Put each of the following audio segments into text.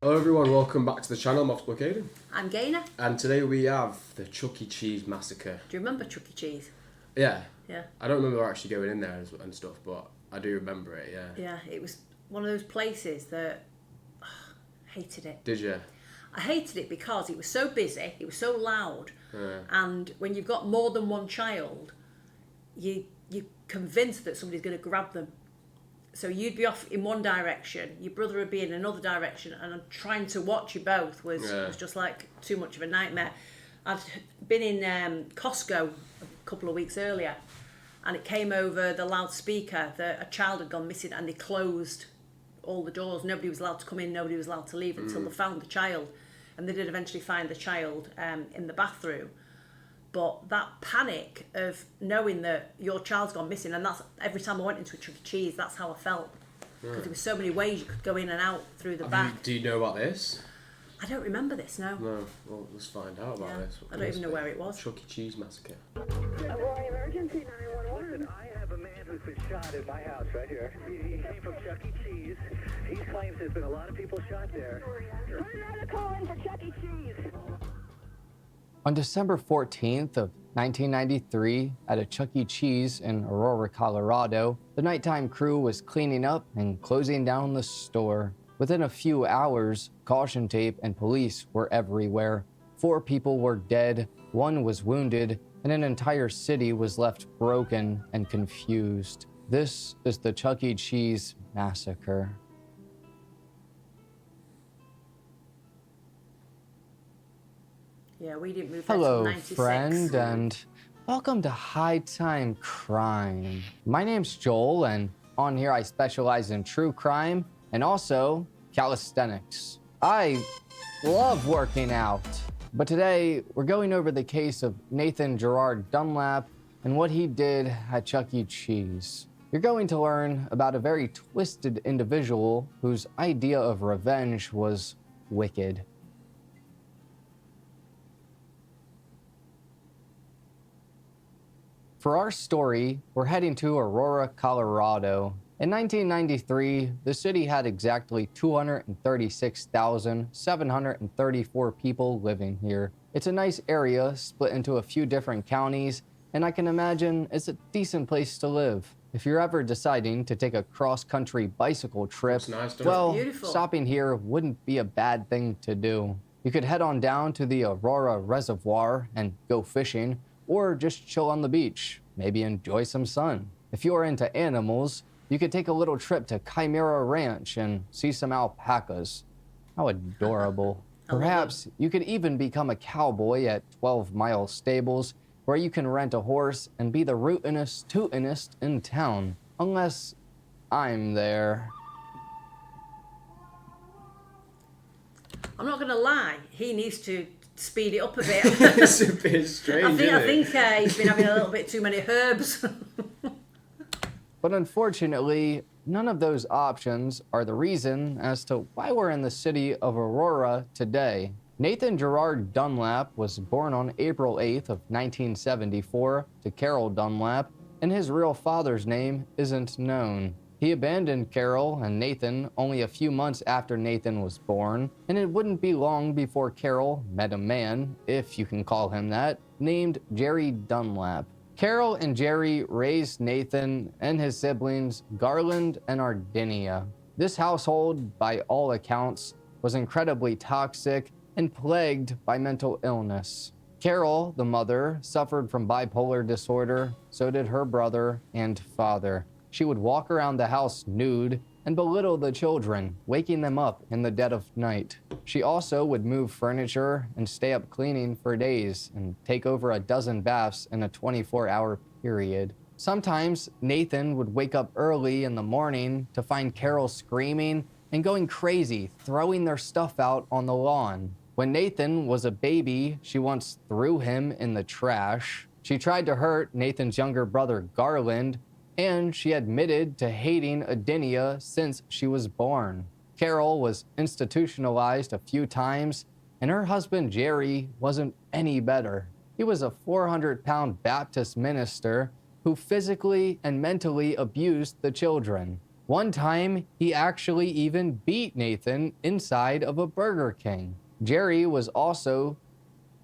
Hello everyone, welcome back to the channel. I'm Massacre Aidan. I'm Gaynor. And today we have the Chuck E. Cheese Massacre. Do you remember Chuck E. Cheese? Yeah. Yeah. I don't remember actually going in there and stuff, but I do remember it, yeah. Yeah, it was one of those places that... hated it. Did you? I hated it because it was so busy, it was so loud, and when you've got more than one child, you're convinced that somebody's going to grab them. So you'd be off in one direction, your brother would be in another direction, and trying to watch you both was just like too much of a nightmare. I'd been in Costco a couple of weeks earlier, and it came over the loudspeaker that a child had gone missing, and they closed all the doors. Nobody was allowed to come in, nobody was allowed to leave until they found the child. And they did eventually find the child in the bathroom. But that panic of knowing that your child's gone missing, and that's every time I went into a Chuck E. Cheese, that's how I felt. Because there were so many ways you could go in and out through the back. Do you know about this? I don't remember this, no. No, well, let's find out about this. I don't even know where it was. Chuck E. Cheese Massacre. Emergency 911. Listen, I have a man who's been shot at my house right here. He came from Chuck E. Cheese. He claims there's been a lot of people shot there. Put another call in for Chuck E. Cheese. On December 14th of 1993, at a Chuck E. Cheese in Aurora, Colorado, the nighttime crew was cleaning up and closing down the store. Within a few hours, caution tape and police were everywhere. 4 people were dead, 1 was wounded, and an entire city was left broken and confused. This is the Chuck E. Cheese Massacre. Yeah, we didn't move there till Hello, 96. friend, and welcome to High Time Crime. My name's Joel, and on here I specialize in true crime and also calisthenics. I love working out, but today we're going over the case of Nathan Gerard Dunlap and what he did at Chuck E. Cheese. You're going to learn about a very twisted individual whose idea of revenge was wicked. For our story, we're heading to Aurora, Colorado. In 1993, the city had exactly 236,734 people living here. It's a nice area split into a few different counties, and I can imagine it's a decent place to live. If you're ever deciding to take a cross-country bicycle trip, well, stopping here wouldn't be a bad thing to do. You could head on down to the Aurora Reservoir and go fishing, or just chill on the beach, maybe enjoy some sun. If you're into animals, you could take a little trip to Chimera Ranch and see some alpacas. How adorable. Perhaps you could even become a cowboy at 12 Mile Stables, where you can rent a horse and be the rootinest, tootinest in town. Unless I'm there. I'm not going to lie, he needs to speed it up a bit. It's a bit strange, I think he's been having a little bit too many herbs. But unfortunately, none of those options are the reason as to why we're in the city of Aurora today. Nathan Gerard Dunlap was born on April 8th of 1974 to Carol Dunlap, and his real father's name isn't known. He abandoned Carol and Nathan only a few months after Nathan was born, and it wouldn't be long before Carol met a man, if you can call him that, named Jerry Dunlap. Carol and Jerry raised Nathan and his siblings Garland and Ardinia. This household, by all accounts, was incredibly toxic and plagued by mental illness. Carol, the mother, suffered from bipolar disorder, so did her brother and father. She would walk around the house nude and belittle the children, waking them up in the dead of night. She also would move furniture and stay up cleaning for days and take over a dozen baths in a 24-hour period. Sometimes Nathan would wake up early in the morning to find Carol screaming and going crazy, throwing their stuff out on the lawn. When Nathan was a baby, she once threw him in the trash. She tried to hurt Nathan's younger brother Garland, and she admitted to hating Ardinia since she was born. Carol was institutionalized a few times, and her husband Jerry wasn't any better. He was a 400-pound Baptist minister who physically and mentally abused the children. One time, he actually even beat Nathan inside of a Burger King. Jerry was also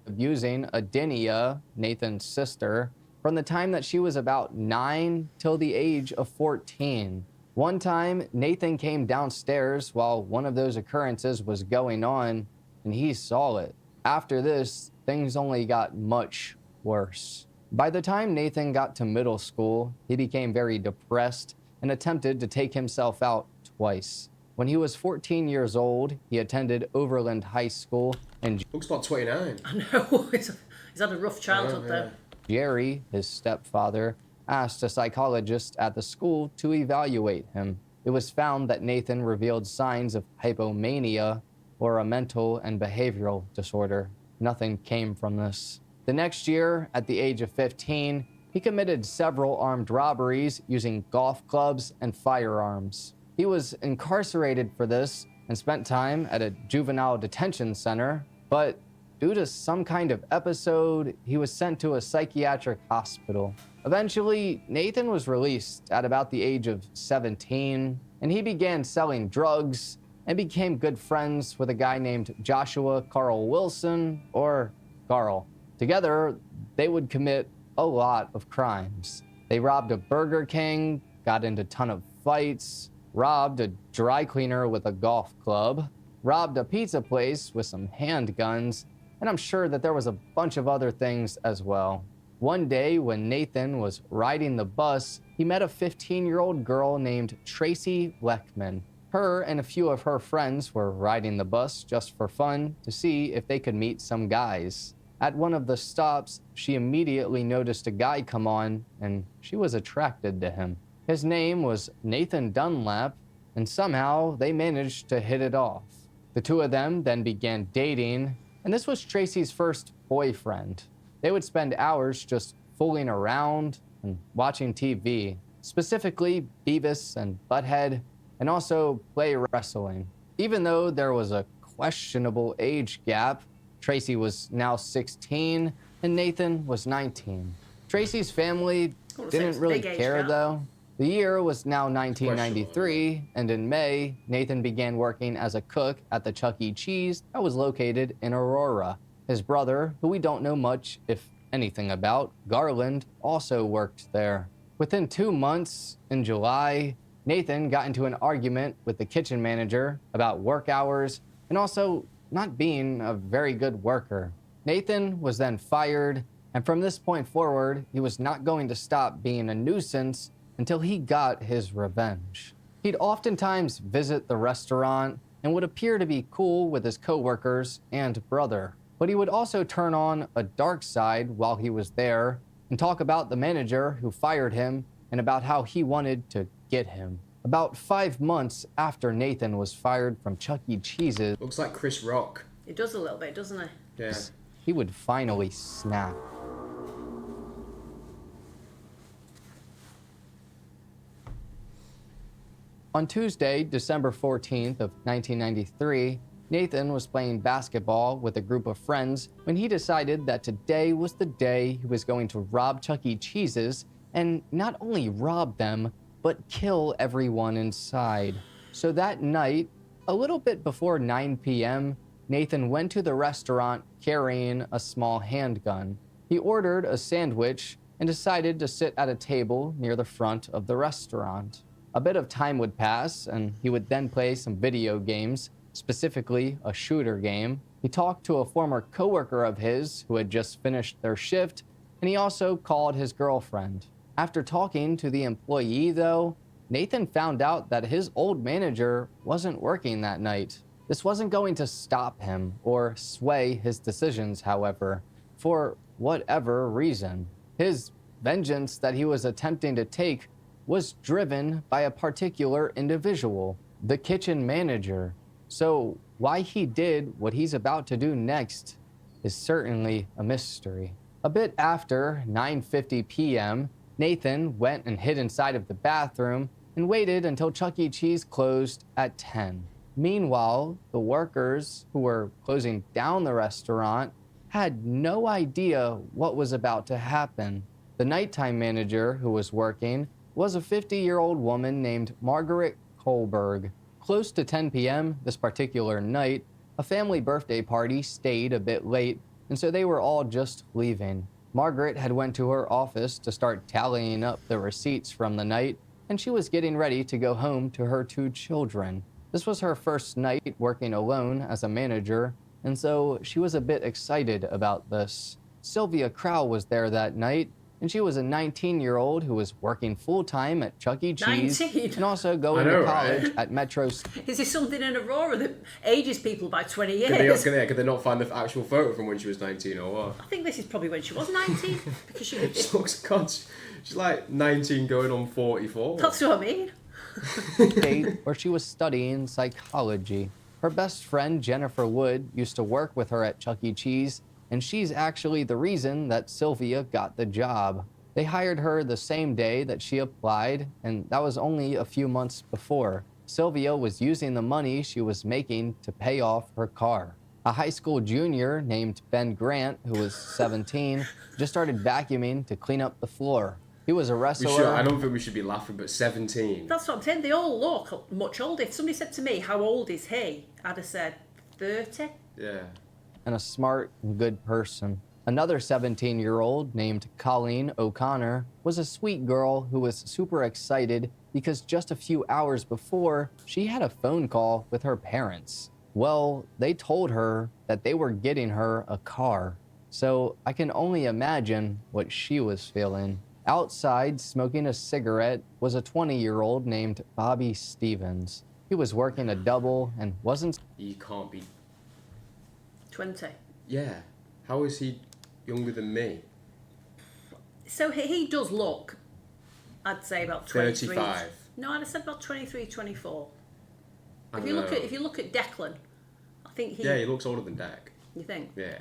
abusing Adenia, Nathan's sister, from the time that she was about 9 till the age of 14. One time, Nathan came downstairs while one of those occurrences was going on, and he saw it. After this, things only got much worse. By the time Nathan got to middle school, he became very depressed and attempted to take himself out twice. When he was 14 years old, he attended Overland High School, and Looks about 29. I know. He's had a rough childhood, though. Jerry, his stepfather, asked a psychologist at the school to evaluate him. It was found that Nathan revealed signs of hypomania, or a mental and behavioral disorder. Nothing came from this. The next year, at the age of 15, he committed several armed robberies using golf clubs and firearms. He was incarcerated for this and spent time at a juvenile detention center, but due to some kind of episode, he was sent to a psychiatric hospital. Eventually, Nathan was released at about the age of 17, and he began selling drugs and became good friends with a guy named Joshua Carl Wilson, or Carl. Together, they would commit a lot of crimes. They robbed a Burger King, got into a ton of fights, robbed a dry cleaner with a golf club, robbed a pizza place with some handguns, and I'm sure that there was a bunch of other things as well. One day when Nathan was riding the bus, he met a 15-year-old girl named Tracy Leckman. Her and a few of her friends were riding the bus just for fun to see if they could meet some guys. At one of the stops, she immediately noticed a guy come on, and she was attracted to him. His name was Nathan Dunlap, and somehow they managed to hit it off. The two of them then began dating, and this was Tracy's first boyfriend. They would spend hours just fooling around and watching TV, specifically Beavis and Butthead, and also play wrestling. Even though there was a questionable age gap, Tracy was now 16 and Nathan was 19. Tracy's family didn't really care though. The year was now 1993, and in May, Nathan began working as a cook at the Chuck E. Cheese that was located in Aurora. His brother, who we don't know much, if anything about, Garland, also worked there. Within 2 months, in July, Nathan got into an argument with the kitchen manager about work hours and also not being a very good worker. Nathan was then fired, and from this point forward, he was not going to stop being a nuisance until he got his revenge. He'd oftentimes visit the restaurant and would appear to be cool with his coworkers and brother. But he would also turn on a dark side while he was there and talk about the manager who fired him and about how he wanted to get him. About 5 months after Nathan was fired from Chuck E. Cheese's, Looks like Chris Rock. It does a little bit, doesn't it? Yeah. he would finally snap. On Tuesday, December 14th of 1993, Nathan was playing basketball with a group of friends when he decided that today was the day he was going to rob Chuck E. Cheese's, and not only rob them, but kill everyone inside. So that night, a little bit before 9 p.m., Nathan went to the restaurant carrying a small handgun. He ordered a sandwich and decided to sit at a table near the front of the restaurant. A bit of time would pass, and he would then play some video games, specifically a shooter game. He talked to a former coworker of his who had just finished their shift, and he also called his girlfriend. After talking to the employee, though, Nathan found out that his old manager wasn't working that night. This wasn't going to stop him or sway his decisions, however, for whatever reason. His vengeance that he was attempting to take was driven by a particular individual, the kitchen manager. So why he did what he's about to do next is certainly a mystery. A bit after 9:50 p.m., Nathan went and hid inside of the bathroom and waited until Chuck E. Cheese closed at 10. Meanwhile, the workers who were closing down the restaurant had no idea what was about to happen. The nighttime manager who was working was a 50-year-old woman named Margaret Kohlberg. Close to 10 p.m. this particular night, a family birthday party stayed a bit late, and so they were all just leaving. Margaret had went to her office to start tallying up the receipts from the night, and she was getting ready to go home to her 2 children. This was her first night working alone as a manager, and so she was a bit excited about this. Sylvia Crow was there that night, and she was a 19-year-old who was working full-time at Chuck E. Cheese 19? and also going to college at Metro. Is there something in Aurora that ages people by 20 years? Could they not find the actual photo from when she was 19 or what? I think this is probably when she was 19. Because she She's like 19 going on 44. That's what I mean. State where she was studying psychology. Her best friend, Jennifer Wood, used to work with her at Chuck E. Cheese, and she's actually the reason that Sylvia got the job. They hired her the same day that she applied, and that was only a few months before. Sylvia was using the money she was making to pay off her car. A high school junior named Ben Grant, who was 17, just started vacuuming to clean up the floor. He was a wrestler. I don't think we should be laughing, but 17. That's what I'm saying. They all look much older. If somebody said to me, how old is he? I'd have said 30. Yeah. And a smart and good person. Another 17-year-old named Colleen O'Connor was a sweet girl who was super excited because just a few hours before, she had a phone call with her parents. Well, they told her that they were getting her a car. So I can only imagine what she was feeling. Outside, smoking a cigarette, was a 20-year-old named Bobby Stevens. He was working a double and wasn't... He can't be... 20. Yeah. How is he younger than me? So he does look, I'd say about 23. 35. No, I'd have said about 23, 24. I If don't you know. look at Declan, I think he... Yeah, he looks older than Deck. You think? Yeah.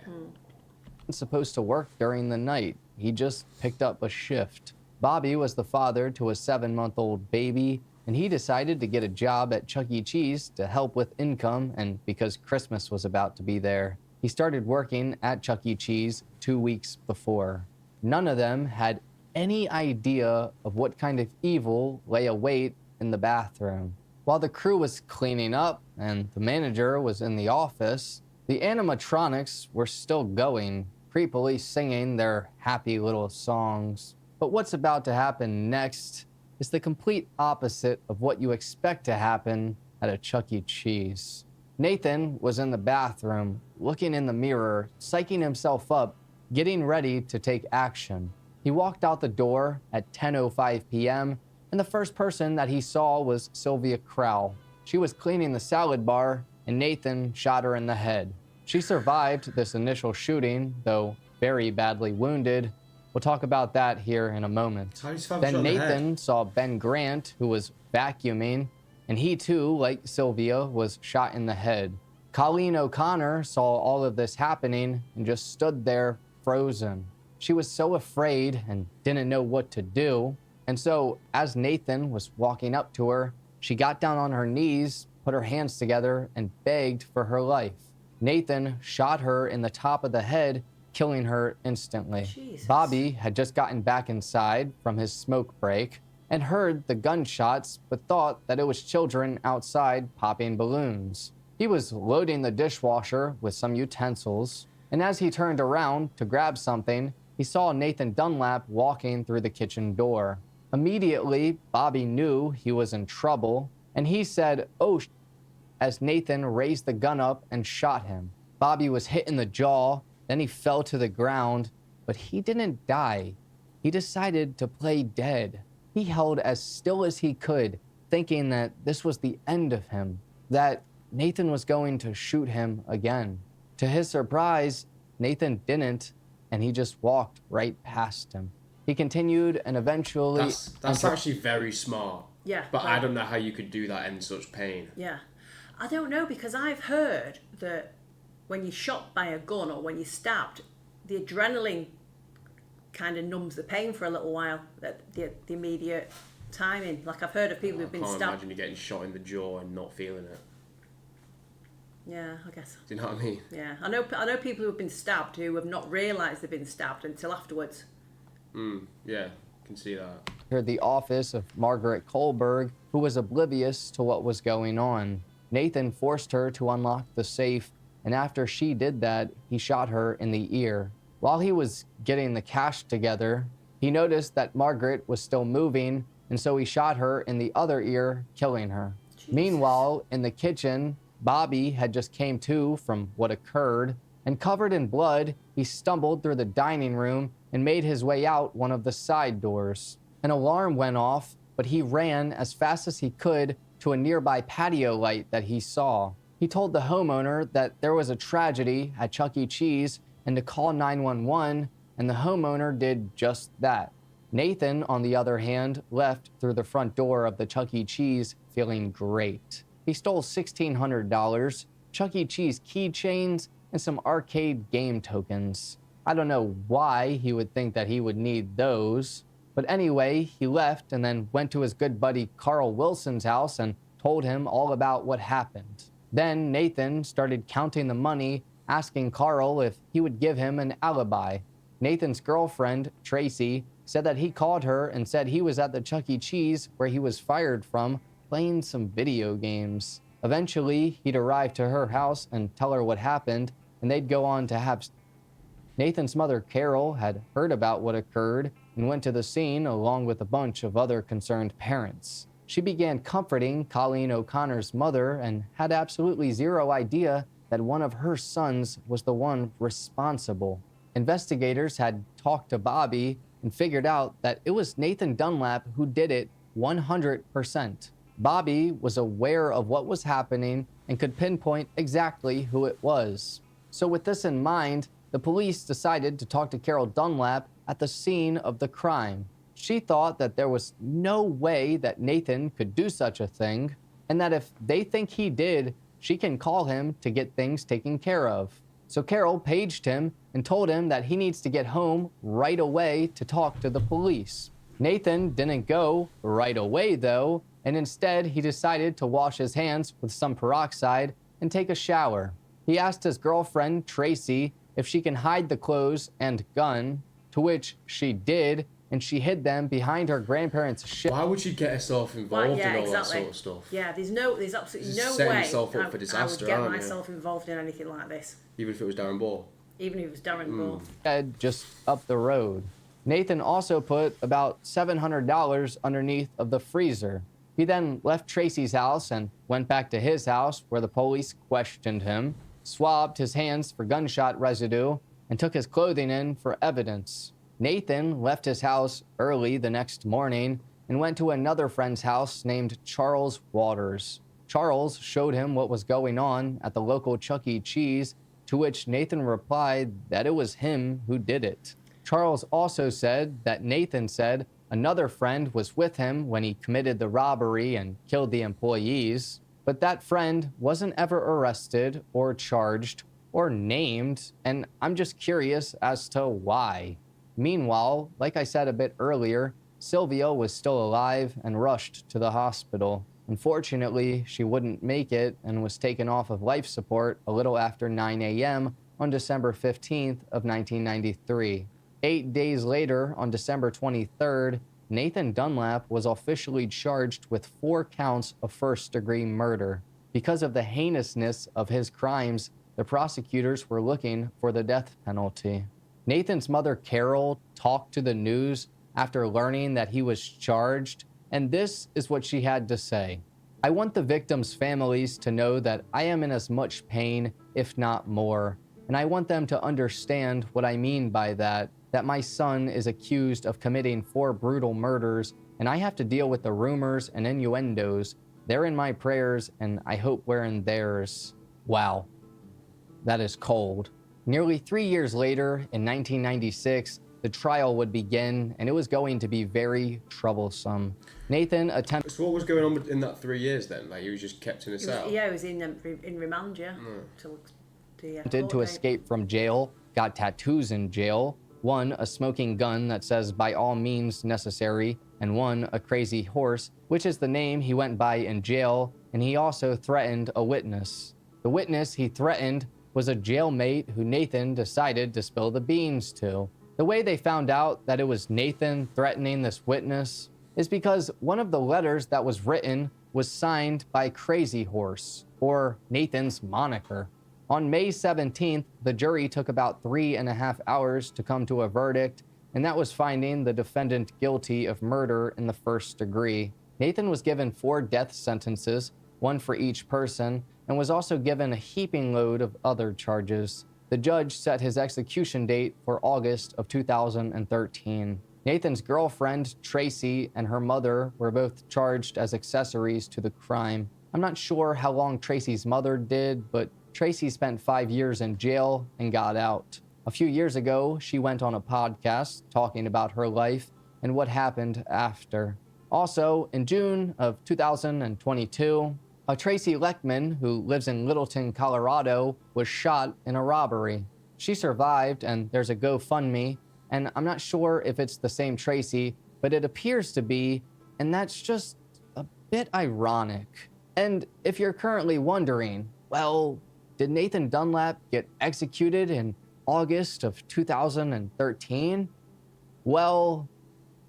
supposed to work during the night. He just picked up a shift. Bobby was the father to a 7-month-old baby, and he decided to get a job at Chuck E. Cheese to help with income and because Christmas was about to be there. He started working at Chuck E. Cheese 2 weeks before. None of them had any idea of what kind of evil lay await in the bathroom. While the crew was cleaning up and the manager was in the office, the animatronics were still going, creepily singing their happy little songs. But what's about to happen next is the complete opposite of what you expect to happen at a Chuck E. Cheese. Nathan was in the bathroom, looking in the mirror, psyching himself up, getting ready to take action. He walked out the door at 10:05 p.m., and the first person that he saw was Sylvia Crow. She was cleaning the salad bar, and Nathan shot her in the head. She survived this initial shooting, though very badly wounded. We'll talk about that here in a moment. Then Nathan saw Ben Grant, who was vacuuming, and he too, like Sylvia, was shot in the head. Colleen O'Connor saw all of this happening and just stood there frozen. She was so afraid and didn't know what to do. And so, as Nathan was walking up to her, she got down on her knees, put her hands together, and begged for her life. Nathan shot her in the top of the head, killing her instantly. Jesus. Bobby had just gotten back inside from his smoke break and heard the gunshots, but thought that it was children outside popping balloons. He was loading the dishwasher with some utensils, and as he turned around to grab something, he saw Nathan Dunlap walking through the kitchen door. Immediately, Bobby knew he was in trouble, and he said, "Oh," as Nathan raised the gun up and shot him. Bobby was hit in the jaw, then he fell to the ground, but he didn't die. He decided to play dead. He held as still as he could, thinking that this was the end of him, that Nathan was going to shoot him again. To his surprise, Nathan didn't, and he just walked right past him. He continued and eventually... That's actually very smart. Yeah. But I don't know how you could do that in such pain. Yeah. I don't know, because I've heard that when you're shot by a gun or when you're stabbed, the adrenaline kind of numbs the pain for a little while, the immediate timing. Like, I've heard of people who've been I can't stabbed. imagine you getting shot in the jaw and not feeling it. Yeah, I guess. Do you know what I mean? Yeah, I know people who have been stabbed who have not realised they've been stabbed until afterwards. Yeah, can see that. entered the office of Margaret Kohlberg, who was oblivious to what was going on. Nathan forced her to unlock the safe, and after she did that, he shot her in the ear. While he was getting the cash together, he noticed that Margaret was still moving, and so he shot her in the other ear, killing her. Jesus. Meanwhile, in the kitchen, Bobby had just came to from what occurred, and covered in blood, he stumbled through the dining room and made his way out one of the side doors. An alarm went off, but he ran as fast as he could to a nearby patio light that he saw. He told the homeowner that there was a tragedy at Chuck E. Cheese and to call 911, and the homeowner did just that. Nathan, on the other hand, left through the front door of the Chuck E. Cheese feeling great. He stole $1,600, Chuck E. Cheese keychains, and some arcade game tokens. I don't know why he would think that he would need those, but anyway, he left and then went to his good buddy Carl Wilson's house and told him all about what happened. Then Nathan started counting the money, asking Carl if he would give him an alibi. Nathan's girlfriend, Tracy, said that he called her and said he was at the Chuck E. Cheese where he was fired from, playing some video games. Eventually, he'd arrive to her house and tell her what happened, and they'd go on to have... Nathan's mother, Carol, had heard about what occurred and went to the scene along with a bunch of other concerned parents. She began comforting Colleen O'Connor's mother and had absolutely zero idea that one of her sons was the one responsible. Investigators had talked to Bobby and figured out that it was Nathan Dunlap who did it 100%. Bobby was aware of what was happening and could pinpoint exactly who it was. So with this in mind, the police decided to talk to Carol Dunlap at the scene of the crime. She thought that there was no way that Nathan could do such a thing, and that if they think he did, she can call him to get things taken care of. So Carol paged him and told him that he needs to get home right away to talk to the police. Nathan didn't go right away though, and instead he decided to wash his hands with some peroxide and take a shower. He asked his girlfriend, Tracy, if she can hide the clothes and gun, to which she did, and she hid them behind her grandparents' shed. Why would she get herself involved yeah, in all exactly. that sort of stuff? Yeah, there's absolutely Just no setting way yourself up for I disaster, would get aren't you? myself involved in anything like this. Even if it was Darren Ball. Even if it was Darren Ball. Shed just up the road. Nathan also put about $700 underneath of the freezer. He then left Tracy's house and went back to his house where the police questioned him, swabbed his hands for gunshot residue, and took his clothing in for evidence. Nathan left his house early the next morning and went to another friend's house named Charles Waters. Charles showed him what was going on at the local Chuck E. Cheese, to which Nathan replied that it was him who did it. Charles also said that Nathan said another friend was with him when he committed the robbery and killed the employees, but that friend wasn't ever arrested or charged or named, and I'm just curious as to why. Meanwhile, like I said a bit earlier, Sylvia was still alive and rushed to the hospital. Unfortunately, she wouldn't make it and was taken off of life support a little after 9 a.m. on December 15th of 1993. 8 days later, on December 23rd, Nathan Dunlap was officially charged with 4 counts of first-degree murder. Because of the heinousness of his crimes, the prosecutors were looking for the death penalty. Nathan's mother, Carol, talked to the news after learning that he was charged, and this is what she had to say. "I want the victims' families to know that I am in as much pain, if not more, and I want them to understand what I mean by that my son is accused of committing 4 brutal murders, and I have to deal with the rumors and innuendos. They're in my prayers, and I hope we're in theirs." Wow, that is cold. Nearly 3 years later, in 1996, the trial would begin, and it was going to be very troublesome. Nathan attempted... So what was going on in that 3 years then? Like, he was just kept in a cell? Yeah, he was in remand, yeah. Till the attempted to escape from jail, got tattoos in jail, one a smoking gun that says "by all means necessary," and one a crazy horse, which is the name he went by in jail, and he also threatened a witness. The witness he threatened was a jailmate who Nathan decided to spill the beans to. The way they found out that it was Nathan threatening this witness is because one of the letters that was written was signed by Crazy Horse, or Nathan's moniker. On May 17th, the jury took about 3.5 hours to come to a verdict, and that was finding the defendant guilty of murder in the first degree. Nathan was given 4 death sentences, 1 for each person, and was also given a heaping load of other charges. The judge set his execution date for August of 2013. Nathan's girlfriend, Tracy, and her mother were both charged as accessories to the crime. I'm not sure how long Tracy's mother did, but Tracy spent 5 years in jail and got out. A few years ago, she went on a podcast talking about her life and what happened after. Also, in June of 2022, Tracy Leckman, who lives in Littleton, Colorado, was shot in a robbery. She survived, and there's a GoFundMe, and I'm not sure if it's the same Tracy, but it appears to be, and that's just a bit ironic. And if you're currently wondering, well, did Nathan Dunlap get executed in August of 2013? Well,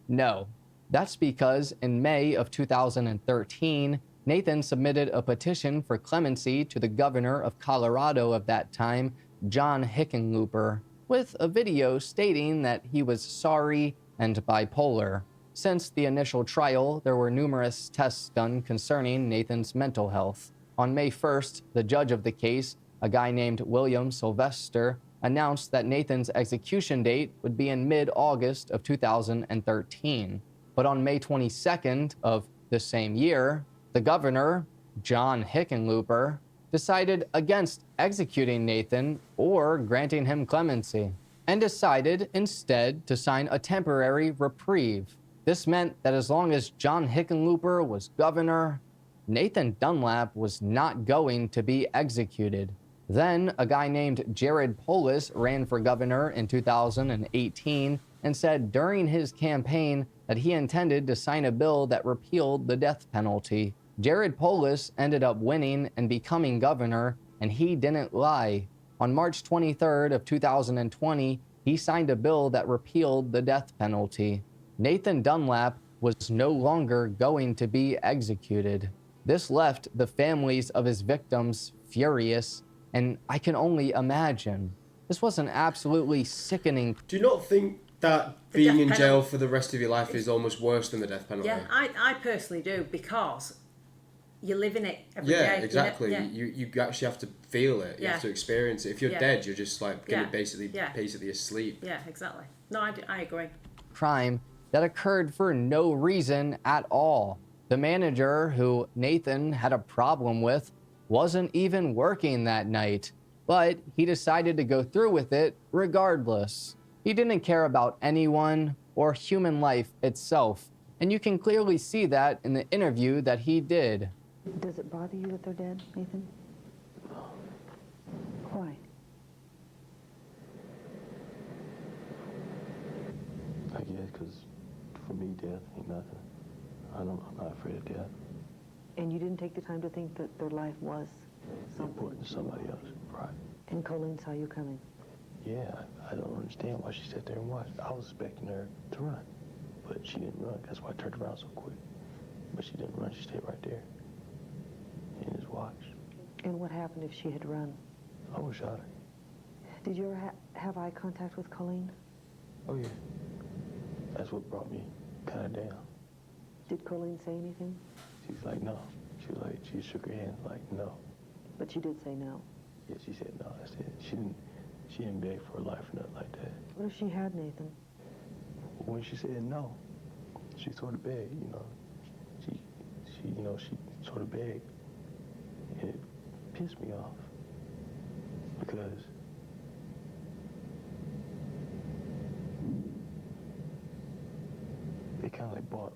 no. That's because in May of 2013, Nathan submitted a petition for clemency to the governor of Colorado of that time, John Hickenlooper, with a video stating that he was sorry and bipolar. Since the initial trial, there were numerous tests done concerning Nathan's mental health. On May 1st, the judge of the case, a guy named William Sylvester, announced that Nathan's execution date would be in mid-August of 2013. But on May 22nd of the same year, the governor, John Hickenlooper, decided against executing Nathan or granting him clemency, and decided instead to sign a temporary reprieve. This meant that as long as John Hickenlooper was governor, Nathan Dunlap was not going to be executed. Then a guy named Jared Polis ran for governor in 2018 and said during his campaign that he intended to sign a bill that repealed the death penalty. Jared Polis ended up winning and becoming governor, and he didn't lie. On March 23rd of 2020, he signed a bill that repealed the death penalty. Nathan Dunlap was no longer going to be executed. This left the families of his victims furious, and I can only imagine. This was an absolutely sickening. Do you not think that The being death in penalty- jail for the rest of your life is almost worse than the death penalty? Yeah, I personally do, because you live in it every day. Yeah, exactly. Yeah. You actually have to feel it. You have Yeah. to experience it. If you're Yeah. dead, you're just like gonna Yeah. basically Yeah. asleep. Yeah, exactly. No, I agree. Crime that occurred for no reason at all. The manager, who Nathan had a problem with, wasn't even working that night, but he decided to go through with it regardless. He didn't care about anyone or human life itself, and you can clearly see that in the interview that he did. Does it bother you that they're dead, Nathan? Why? I guess because for me, death ain't nothing. I'm not afraid of death. And you didn't take the time to think that their life was something? Important to somebody else, right? And Colleen saw you coming. Yeah, I don't understand why she sat there and watched. I was expecting her to run, but she didn't run. That's why I turned around so quick. But she didn't run. She stayed right there and just watched. And what happened if she had run? I would have shot her. Did you ever have eye contact with Colleen? Oh, yeah. That's what brought me kind of down. Did Colleen say anything? She's like, no. She shook her hand like, no. But she did say no. Yeah, she said no. That's it. She didn't beg for her life or nothing like that. What if she had, Nathan? When she said no, she sort of begged, you know. She sort of begged. And it pissed me off. Because it kind of like bought,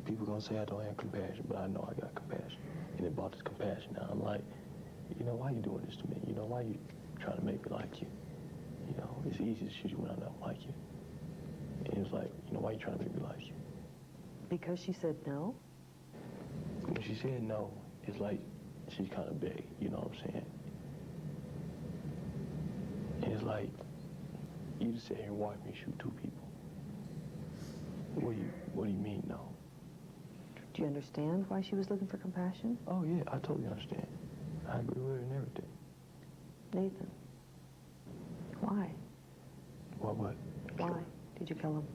people gonna say I don't have compassion, but I know I got compassion. And it bought this compassion. Now I'm like, you know, why you doing this to me? You know, why you trying to make me like you? You know, it's easy to shoot you when I don't like you. And it was like, you know, why you trying to make me like you? Because she said no? When she said no, it's like she kind of begged, you know what I'm saying? And it's like, you just sit here and watch me shoot 2 people. What do you mean, no? Do you understand why she was looking for compassion? Oh, yeah, I totally understand. I agree with her and everything. Nathan, why? What? Why did you kill him?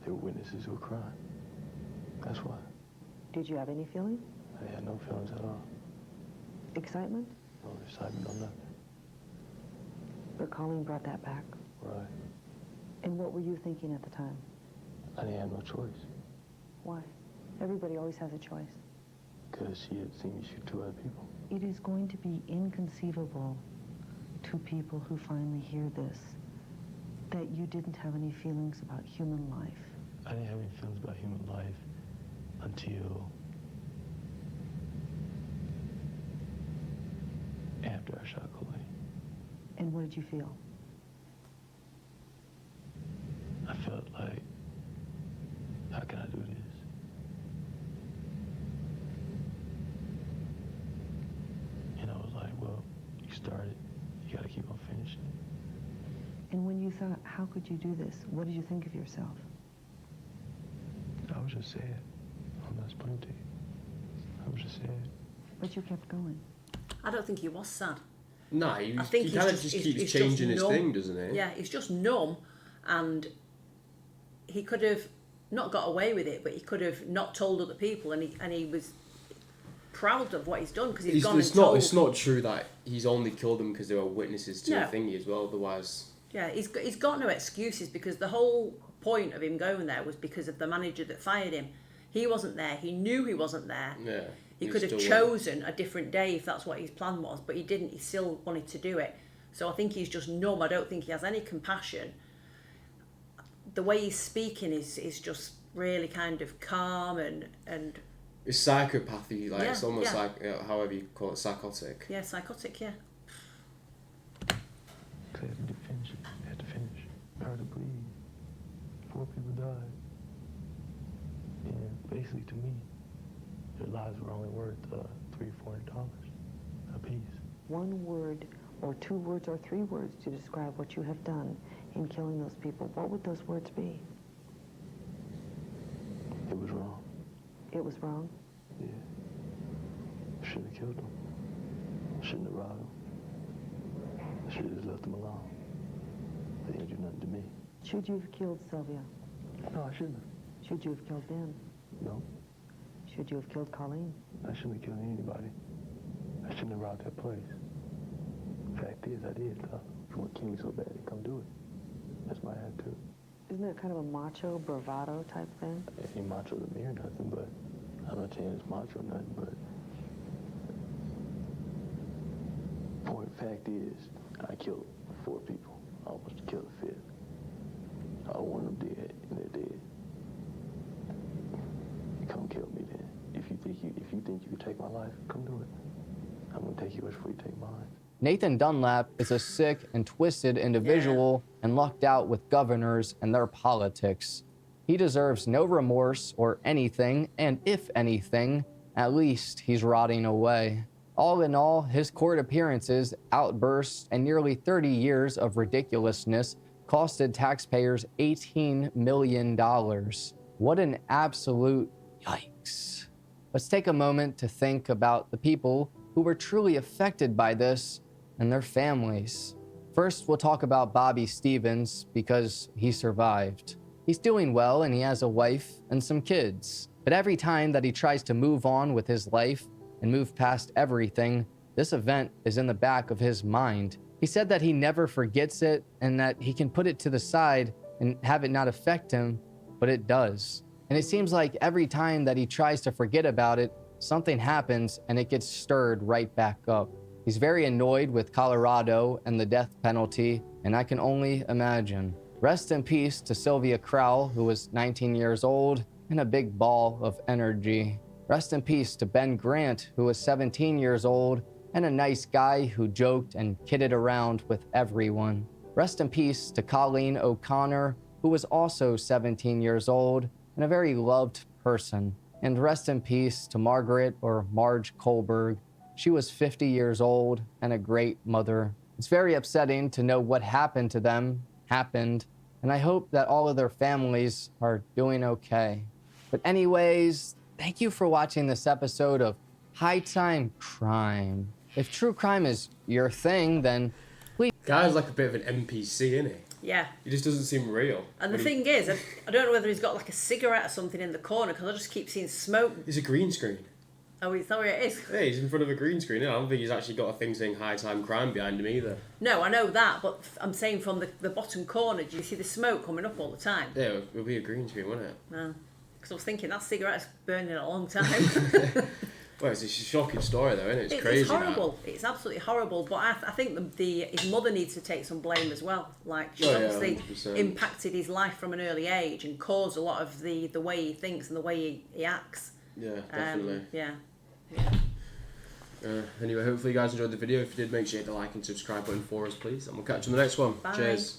They were witnesses to a crime. That's why. Did you have any feeling? I had no feelings at all. Excitement? No excitement, no nothing. But Colleen brought that back. Right. And what were you thinking at the time? I didn't have no choice. Why? Everybody always has a choice. Because she had seen me shoot 2 other people. It is going to be inconceivable to people who finally hear this that you didn't have any feelings about human life. I didn't have any feelings about human life until after I shot Colleen. And what did you feel? I felt like, how can I do this? And I was like, well, you started, you gotta keep on finishing it. And when you thought, how could you do this? What did you think of yourself? I was just sad. I'm not explaining to you. I was just sad. But you kept going. I don't think he was sad. No, he I think kind of just keeps changing his thing, doesn't he? Yeah, he's just numb, and he could have not got away with it, but he could have not told other people, and he was proud of what he's done because he's gone and told. It's not true that he's only killed them because they were witnesses to No. the thingy as well. Otherwise, Yeah, he's got no excuses because the whole point of him going there was because of the manager that fired him. He wasn't there. He knew he wasn't there. yeah, He could have chosen a different day if that's what his plan was, but he didn't. He still wanted to do it. So I think he's just numb. I don't think he has any compassion. The way he's speaking is just really kind of calm and It's psychopathy, like Yeah, it's almost yeah. like however you call it, psychotic. yeah, psychotic. Yeah. Because I had to finish it. I had to finish. I heard it bleed. 4 people died. And basically, to me, their lives were only worth $300 or $400 a piece. One word or 2 words or 3 words to describe what you have done in killing those people. What would those words be? It was wrong. It was wrong. Yeah. I shouldn't have killed them. I shouldn't have robbed them. I should have just left them alone. They didn't do nothing to me. Should you have killed Sylvia? No, I shouldn't have. Should you have killed Ben? No, Should you have killed Colleen? I shouldn't have killed anybody. I shouldn't have robbed that place. Fact is, I did, though. If you want to kill me so bad, then come do it. That's my attitude. Isn't that kind of a macho, bravado type thing? It ain't macho to me or nothing, but I'm not saying it's macho or nothing, but point fact is, I killed 4 people. I almost killed a 5th. I want them dead, and they're dead. Come kill me then. If you think you can take my life, come do it. I'm gonna take yours before you take mine. Nathan Dunlap is a sick and twisted individual and lucked out with governors and their politics. He deserves no remorse or anything, and if anything, at least he's rotting away. All in all, his court appearances, outbursts, and nearly 30 years of ridiculousness costed taxpayers $18 million. What an absolute yikes. Let's take a moment to think about the people who were truly affected by this and their families. First, we'll talk about Bobby Stevens because he survived. He's doing well and he has a wife and some kids. But every time that he tries to move on with his life and move past everything, this event is in the back of his mind. He said that he never forgets it and that he can put it to the side and have it not affect him, but it does. And it seems like every time that he tries to forget about it, something happens and it gets stirred right back up. He's very annoyed with Colorado and the death penalty, and I can only imagine. Rest in peace to Sylvia Crowell, who was 19 years old and a big ball of energy. Rest in peace to Ben Grant, who was 17 years old and a nice guy who joked and kidded around with everyone. Rest in peace to Colleen O'Connor, who was also 17 years old and a very loved person. And rest in peace to Margaret or Marge Kohlberg. She was 50 years old and a great mother. It's very upsetting to know what happened to them happened, And I hope that all of their families are doing okay. But anyways, thank you for watching this episode of High Time Crime. If true crime is your thing, then please... Guy's like a bit of an NPC, isn't he? Yeah. He just doesn't seem real. And the thing is, I don't know whether he's got like a cigarette or something in the corner, because I just keep seeing smoke. It's a green screen. Oh, is that where it is? Yeah, he's in front of a green screen. I don't think he's actually got a thing saying High Time Crime behind him either. No, I know that, but I'm saying from the bottom corner, do you see the smoke coming up all the time? Yeah, it would be a green screen, wouldn't it? No. Because I was thinking, that cigarette's burning a long time. Well, it's a shocking story though, isn't it? It's crazy. It's horrible. That. It's absolutely horrible. But I think his mother needs to take some blame as well. Like, she obviously 100%. impacted his life from an early age and caused a lot of the way he thinks and the way he acts. Yeah, definitely. Yeah. Anyway, hopefully you guys enjoyed the video. If you did, make sure you hit the like and subscribe button for us, please. And we'll catch you on the next one. Bye. Cheers.